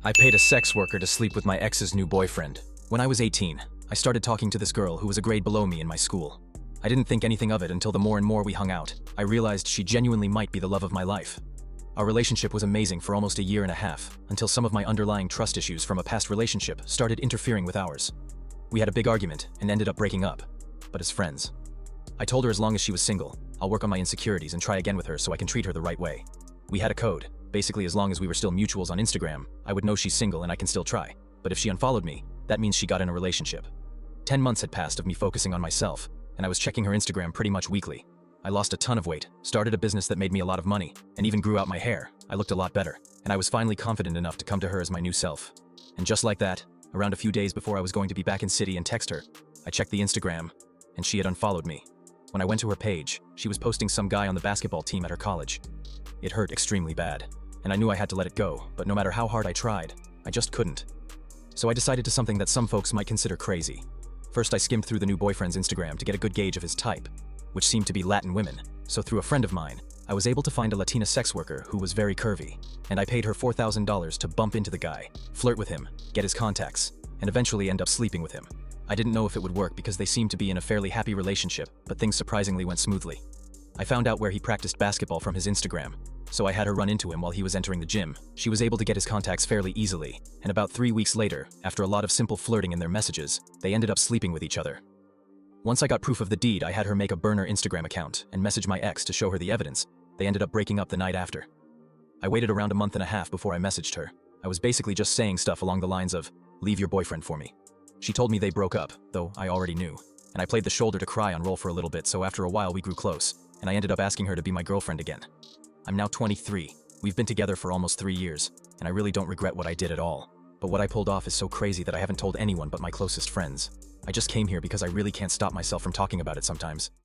I paid a sex worker to sleep with my ex's new boyfriend. When I was 18, I started talking to this girl who was a grade below me in my school. I didn't think anything of it until the more and more we hung out, I realized she genuinely might be the love of my life. Our relationship was amazing for almost a year and a half, until some of my underlying trust issues from a past relationship started interfering with ours. We had a big argument and ended up breaking up, but as friends. I told her as long as she was single, I'll work on my insecurities and try again with her so I can treat her the right way. We had a code. Basically, as long as we were still mutuals on Instagram, I would know she's single and I can still try. But if she unfollowed me, that means she got in a relationship. 10 months had passed of me focusing on myself, and I was checking her Instagram pretty much weekly. I lost a ton of weight, started a business that made me a lot of money, and even grew out my hair. I looked a lot better, and I was finally confident enough to come to her as my new self. And just like that, around a few days before I was going to be back in city and text her, I checked the Instagram, and she had unfollowed me. When I went to her page, she was posting some guy on the basketball team at her college. It hurt extremely bad, and I knew I had to let it go, but no matter how hard I tried, I just couldn't. So I decided to something that some folks might consider crazy. First, I skimmed through the new boyfriend's Instagram to get a good gauge of his type, which seemed to be Latin women. So through a friend of mine, I was able to find a Latina sex worker who was very curvy, and I paid her $4,000 to bump into the guy, flirt with him, get his contacts, and eventually end up sleeping with him. I didn't know if it would work because they seemed to be in a fairly happy relationship, but things surprisingly went smoothly. I found out where he practiced basketball from his Instagram, so I had her run into him while he was entering the gym. She was able to get his contacts fairly easily, and about 3 weeks later, after a lot of simple flirting in their messages, they ended up sleeping with each other. Once I got proof of the deed, I had her make a burner Instagram account and message my ex to show her the evidence. They ended up breaking up the night after. I waited around a month and a half before I messaged her. I was basically just saying stuff along the lines of, "Leave your boyfriend for me." She told me they broke up, though I already knew, and I played the shoulder to cry on roll for a little bit, so after a while we grew close, and I ended up asking her to be my girlfriend again. I'm now 23. We've been together for almost 3 years, and I really don't regret what I did at all. But what I pulled off is so crazy that I haven't told anyone but my closest friends. I just came here because I really can't stop myself from talking about it sometimes.